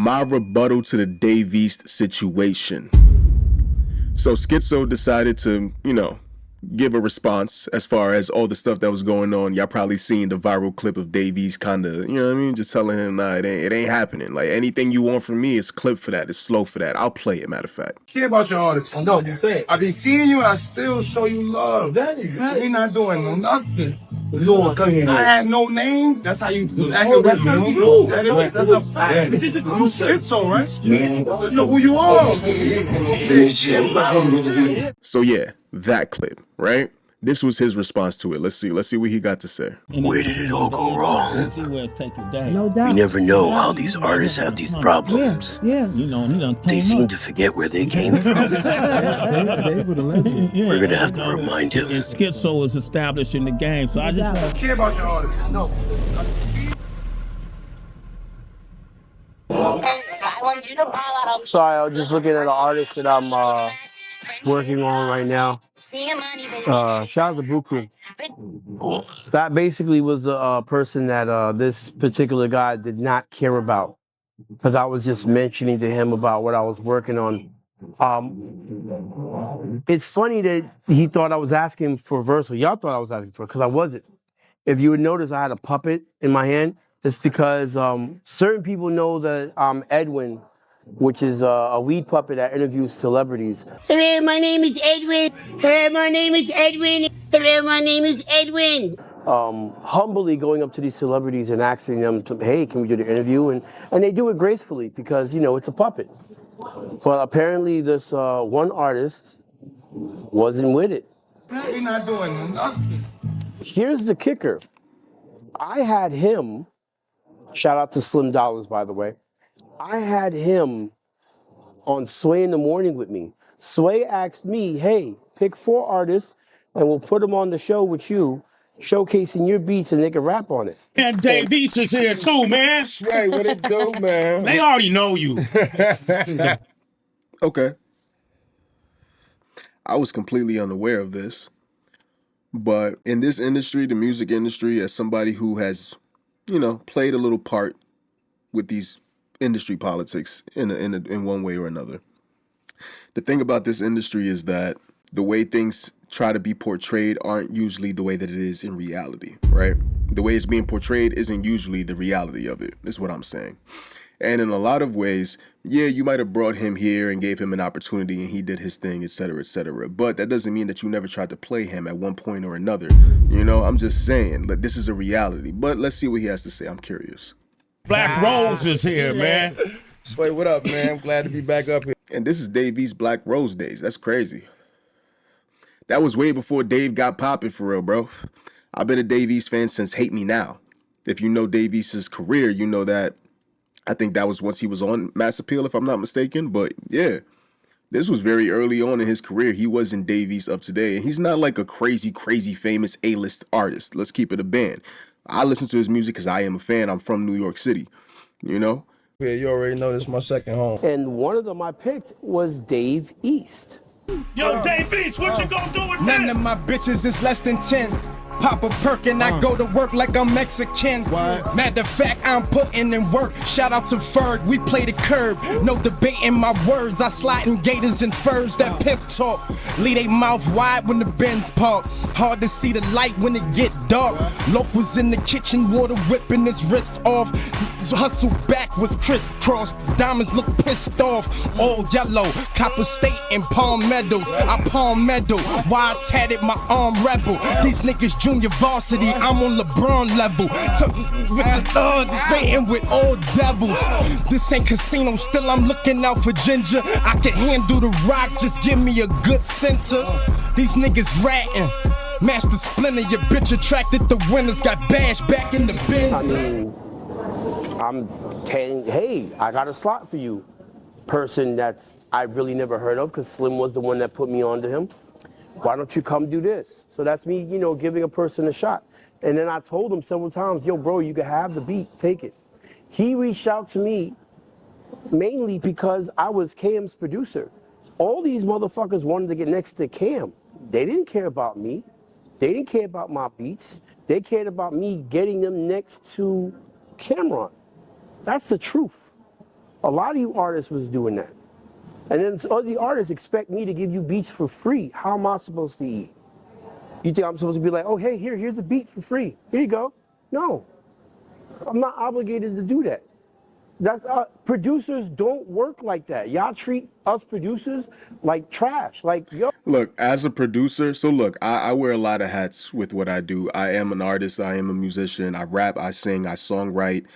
my rebuttal to the Dave East situation. So Skitzo decided to, give a response as far as all the stuff that was going on. Y'all probably seen the viral clip of Dave East kind of, just telling him, nah, it ain't happening. Like, anything you want from me is clip for that, it's slow for that. I'll play it, matter of fact. Care about your artists. I know, you think. I be seeing you and I still show you love. We not doing nothing. Because I had no name, that's how you was acting with me. That's a fact. It's so right. You know who you are. So yeah, that clip, right? This was his response to it. Let's see what he got to say. Where did it all go wrong? No doubt. We never know how these artists have these problems. Yeah. They seem to forget where they came from. We're gonna have to remind him. And Skitzo was established in the game, so I just care about your artists. No. Sorry, I was just looking at an artist that I'm working on right now. Shout out to Buku. That basically was the person that this particular guy did not care about, because I was just mentioning to him about what I was working on. It's funny that he thought I was asking for a verse, or y'all thought I was asking for it, because I wasn't. If you would notice, I had a puppet in my hand. It's because certain people know that I'm Edwin, which is a weed puppet that interviews celebrities. Hello, my name is Edwin. Hello, my name is Edwin. Hello, my name is Edwin. Humbly going up to these celebrities and asking them, hey, can we do the interview? And they do it gracefully because, it's a puppet. But apparently this one artist wasn't with it. We not doing nothing. Here's the kicker. I had him, shout out to Slim Dollars, by the way. I had him on Sway in the Morning with me. Sway asked me, hey, pick 4 artists and we'll put them on the show with you, showcasing your beats and they can rap on it. And Dave East is here too, man. Sway, what it do, man? They already know you. Okay. I was completely unaware of this. But in this industry, the music industry, as somebody who has, played a little part with these industry politics in one way or another, the thing about this industry is that the way things try to be portrayed aren't usually the way that it is in reality, right? The way it's being portrayed isn't usually the reality of it, is what I'm saying. And in a lot of ways, yeah, you might have brought him here and gave him an opportunity and he did his thing, etc., etc. But that doesn't mean that you never tried to play him at one point or another. I'm just saying, like, this is a reality. But let's see what he has to say. I'm curious. Black Rose is here, man. Sway, what up, man? I'm glad to be back up here. And this is Dave East Black Rose days. That's crazy. That was way before Dave got popping for real, bro. I've been a Dave East fan since Hate Me Now. If you know Dave East's career, you know that I think that was once he was on Mass Appeal, if I'm not mistaken. But yeah, this was very early on in his career. He wasn't Dave East of today. And he's not like a crazy famous A-list artist. Let's keep it a band. I listen to his music because I am a fan. I'm from New York City, Yeah, you already know this is my second home. And one of them I picked was Dave East. Yo, Dave East, what you gonna do with None that? of my bitches is less than 10. Pop a perk and I go to work like I'm Mexican. Matter of fact, I'm putting in work. Shout out to Ferg, we play the curb. No debating my words. I slide in gators and furs. That pimp talk. Leave they mouth wide when the Benz park. Hard to see the light when it get dark. Loke was in the kitchen, water whipping his wrists off. His hustle back was crisscrossed. Diamonds look pissed off. All yellow, Copper State and Palm Meadows. I palm medal. Why I tatted my arm rebel. These niggas junior varsity, I'm on LeBron level. Debating with all devils. This ain't casino, still I'm looking out for ginger. I can handle the rock, just give me a good center. These niggas ratting. Master Splinter, your bitch attracted the winners. Got Bash back in the bins. I mean, I'm telling, hey, I got a slot for you. Person that I really never heard of, because Slim was the one that put me onto him. Why don't you come do this? So that's me, giving a person a shot. And then I told him several times, yo, bro, you can have the beat, take it. He reached out to me mainly because I was Cam's producer. All these motherfuckers wanted to get next to Cam. They didn't care about me. They didn't care about my beats. They cared about me getting them next to Cameron. That's the truth. A lot of you artists was doing that. And then all the artists expect me to give you beats for free. How am I supposed to eat? You think I'm supposed to be like, oh, hey, here's a beat for free. Here you go. No, I'm not obligated to do that. That's producers don't work like that. Y'all treat us producers like trash. Like, yo. Look, as a producer, so look, I wear a lot of hats with what I do. I am an artist. I am a musician. I rap, I sing, I songwrite,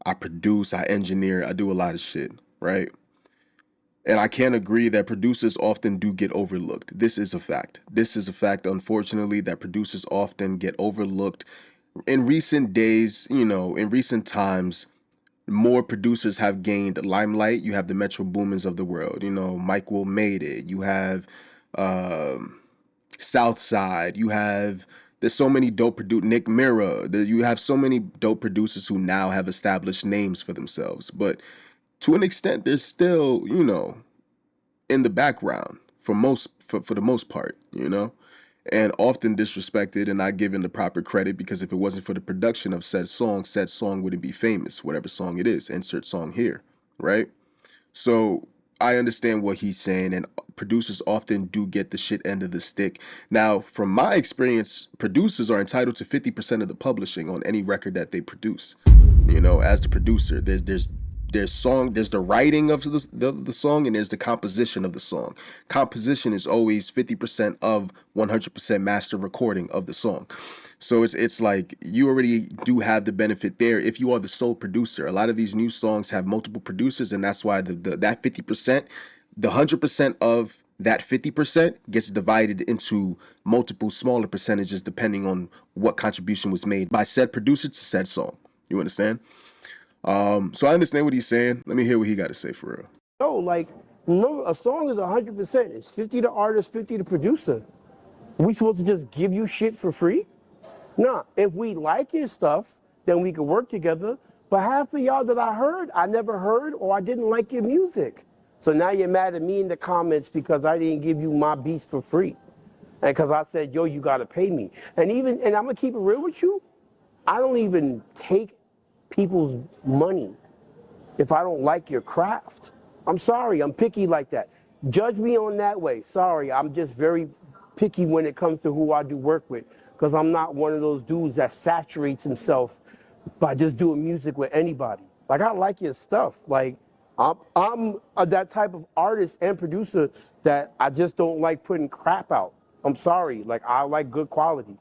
I produce, I engineer. I do a lot of shit, right? And I can't agree that producers often do get overlooked. This is a fact. This is a fact, unfortunately, that producers often get overlooked. In recent days, in recent times, more producers have gained limelight. You have the Metro Boomers of the world. Mike Will Made It. You have Southside. There's so many dope producers. Nick Mira. You have so many dope producers who now have established names for themselves. But to an extent, they're still, in the background for the most part, and often disrespected and not given the proper credit, because if it wasn't for the production of said song wouldn't be famous, whatever song it is, insert song here, right? So I understand what he's saying, and producers often do get the shit end of the stick. Now, from my experience, producers are entitled to 50% of the publishing on any record that they produce. As the producer, there's the writing of the song, and there's the composition of the song. Composition is always 50% of 100% master recording of the song. So it's like you already do have the benefit there if you are the sole producer. A lot of these new songs have multiple producers, and that's why that 50%, the 100% of that 50% gets divided into multiple smaller percentages depending on what contribution was made by said producer to said song. You understand? So I understand what he's saying. Let me hear what he got to say for real. No, like, remember, a song is 100%. It's 50 the artist, 50 the producer. Are we supposed to just give you shit for free? Nah, if we like your stuff, then we can work together. But half of y'all that I never heard, or I didn't like your music. So now you're mad at me in the comments because I didn't give you my beats for free. And because I said, yo, you got to pay me. And I'm going to keep it real with you. I don't even take people's money if I don't like your craft. I'm sorry, I'm picky like that. Judge me on that way. Sorry, I'm just very picky when it comes to who I do work with, because I'm not one of those dudes that saturates himself by just doing music with anybody. Like, I like your stuff. Like, I'm that type of artist and producer that I just don't like putting crap out. I'm sorry, like, I like good quality.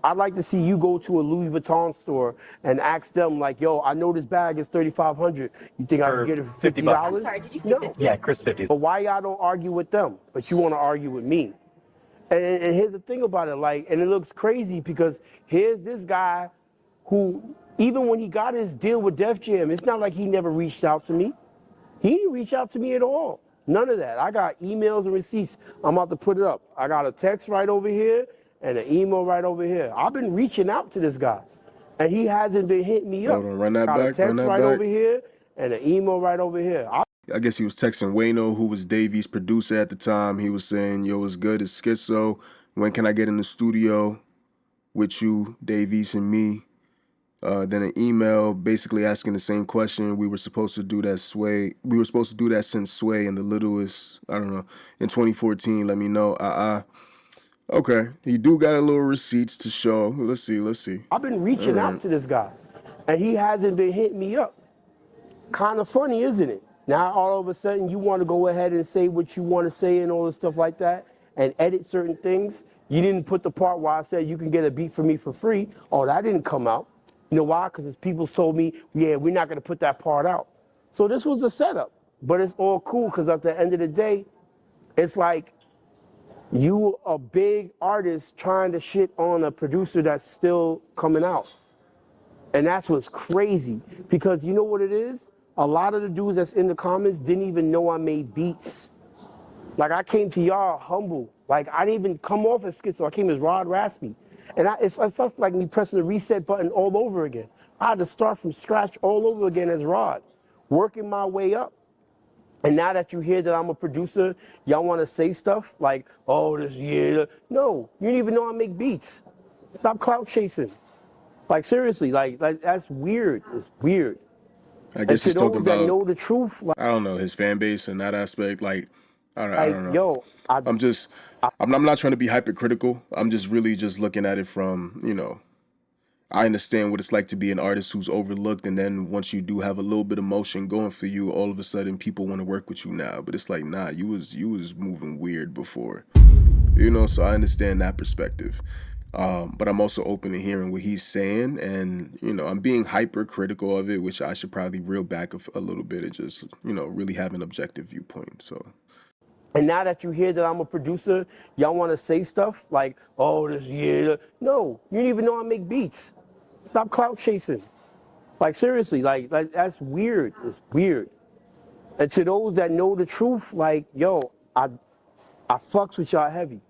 I'd like to see you go to a Louis Vuitton store and ask them, like, yo, I know this bag is $3,500. You think I can get it for $50? I'm sorry, did you say 50? Yeah, Chris 50. But why y'all don't argue with them, but you want to argue with me? And here's the thing about it, like, and it looks crazy because here's this guy who, even when he got his deal with Def Jam, it's not like he never reached out to me. He didn't reach out to me at all. None of that. I got emails and receipts. I'm about to put it up. I got a text right over here and an email right over here. I've been reaching out to this guy, and he hasn't been hitting me up. Hold on, run that got back, a text right over here and an email right over here. I guess he was texting Wayno, who was Dave East's producer at the time. He was saying, yo, what's good? It's Skitzo. When can I get in the studio with you, Dave East and me? Then an email basically asking the same question. We were supposed to do that Sway. We were supposed to do that since Sway and the Littlest, I don't know, in 2014. Let me know. Okay. He do got a little receipts to show. Let's see. I've been reaching out to this guy, and he hasn't been hitting me up. Kind of funny, isn't it? Now all of a sudden you want to go ahead and say what you want to say and all this stuff like that and edit certain things. You didn't put the part where I said you can get a beat from me for free. Oh, that didn't come out. You know why? Because people told me, yeah, we're not going to put that part out. So this was the setup. But it's all cool because at the end of the day, it's like you a big artist trying to shit on a producer that's still coming out. And that's what's crazy. Because you know what it is? A lot of the dudes that's in the comments didn't even know I made beats. Like, I came to y'all humble. Like, I didn't even come off as Skitzo. I came as Rod Raspy. And it's like me pressing the reset button all over again. I had to start from scratch all over again as Rod, working my way up. And now that you hear that I'm a producer, y'all want to say stuff like, oh, this, yeah. No, you didn't even know I make beats. Stop clout chasing. Like, seriously, like that's weird. It's weird. I And guess to he's talking those that about, know the truth, I don't know, his fan base in that aspect. Like, I don't know. yo, I'm not trying to be hypercritical. I'm just really just looking at it from, I understand what it's like to be an artist who's overlooked, and then once you do have a little bit of motion going for you, all of a sudden people want to work with you now. But it's like, nah, you was moving weird before, So I understand that perspective. But I'm also open to hearing what he's saying, and I'm being hypercritical of it, which I should probably reel back a little bit and just really have an objective viewpoint. So. and now that you hear that I'm a producer, y'all want to say stuff like, oh, this, yeah. No, you didn't even know I make beats. Stop clout chasing. Like, seriously, like that's weird. It's weird. And to those that know the truth, like, yo, I fucks with y'all heavy.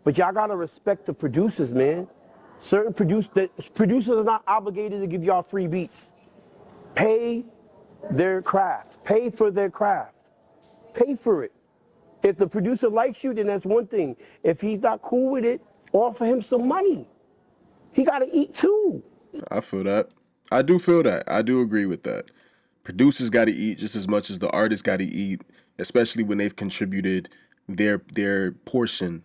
But y'all got to respect the producers, man. Certain producers are not obligated to give y'all free beats. Pay their craft. Pay for their craft. Pay for it. If the producer likes you, then that's one thing. If he's not cool with it, offer him some money. He got to eat too. I feel that. I do feel that. I do agree with that. Producers got to eat just as much as the artists got to eat, especially when they've contributed their portion,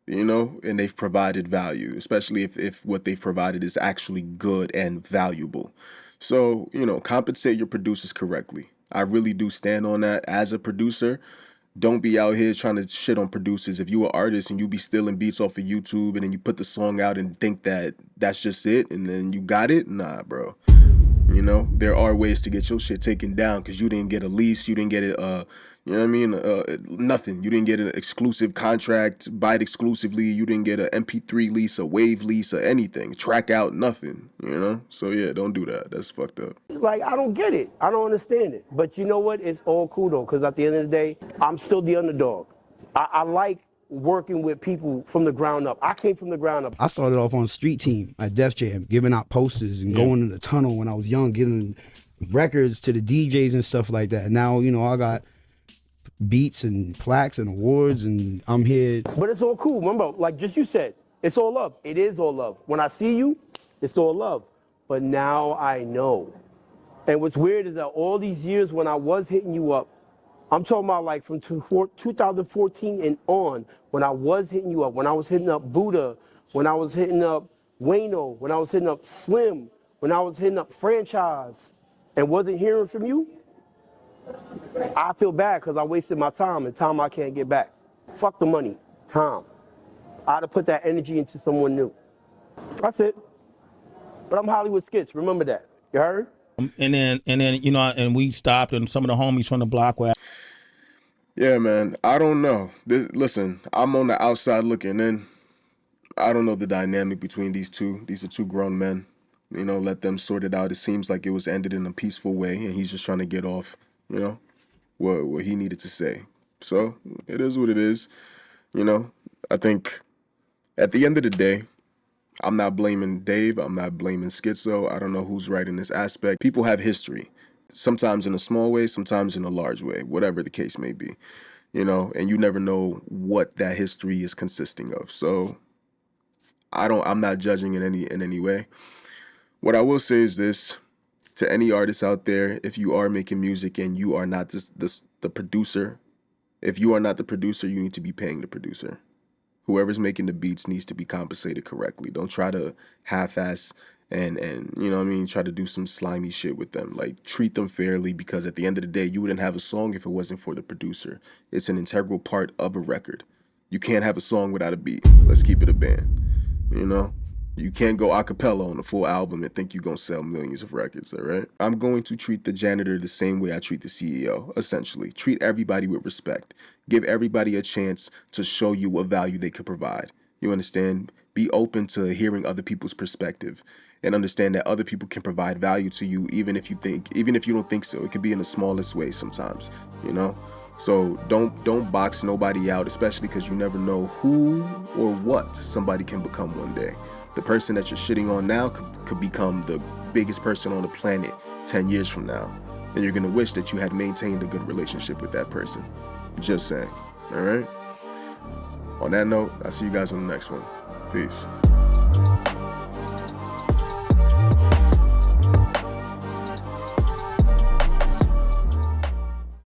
and they've provided value, especially if what they've provided is actually good and valuable. So, compensate your producers correctly. I really do stand on that as a producer. Don't be out here trying to shit on producers. If you an artist and you be stealing beats off of YouTube and then you put the song out and think that that's just it and then you got it, nah, bro. There are ways to get your shit taken down because you didn't get a lease, you didn't get it, nothing. You didn't get an exclusive contract, buy it exclusively. You didn't get an MP3 lease, a wave lease, or anything. Track out, nothing. So yeah, don't do that. That's fucked up. Like, I don't get it. I don't understand it. But you know what? It's all cool though, because at the end of the day, I'm still the underdog. I like working with people from the ground up. I came from the ground up. I started off on street team at Def Jam, giving out posters and going in the tunnel when I was young, giving records to the DJs and stuff like that. And now, I got beats and plaques and awards, and I'm here. But it's all cool. Remember, like just you said, it's all love. It is all love. When I see you, it's all love. But now I know. And what's weird is that all these years when I was hitting you up, I'm talking about like from 2014 and on, when I was hitting you up, when I was hitting up Buddha, when I was hitting up Wayno, when I was hitting up Slim, when I was hitting up Franchise, and wasn't hearing from you, I feel bad because I wasted my time and time I can't get back. Fuck the money, time. I ought to put that energy into someone new. That's it. But I'm Hollywood Skits, remember that. You heard? And then and we stopped, and some of the homies from the block were. Yeah, man. I don't know. Listen, I'm on the outside looking in. I don't know the dynamic between these two. These are two grown men. Let them sort it out. It seems like it was ended in a peaceful way, and he's just trying to get off, what he needed to say. So it is what it is. I think at the end of the day, I'm not blaming Dave. I'm not blaming Skitzo. I don't know who's right in this aspect. People have history, sometimes in a small way, sometimes in a large way, whatever the case may be, and you never know what that history is consisting of. So I'm not judging in any way. What I will say is this, to any artists out there, if you are making music and you are not the producer, if you are not the producer, you need to be paying the producer. Whoever's making the beats needs to be compensated correctly. Don't try to half-ass and try to do some slimy shit with them. Like, treat them fairly, because at the end of the day, you wouldn't have a song if it wasn't for the producer. It's an integral part of a record. You can't have a song without a beat. Let's keep it a band. You can't go a cappella on a full album and think you're going to sell millions of records, all right? I'm going to treat the janitor the same way I treat the CEO, essentially. Treat everybody with respect. Give everybody a chance to show you what value they could provide. You understand? Be open to hearing other people's perspective and understand that other people can provide value to you even if you don't think so. It could be in the smallest way sometimes, So don't box nobody out, especially because you never know who or what somebody can become one day. The person that you're shitting on now could become the biggest person on the planet 10 years from now. And you're going to wish that you had maintained a good relationship with that person. Just saying. All right? On that note, I'll see you guys on the next one. Peace.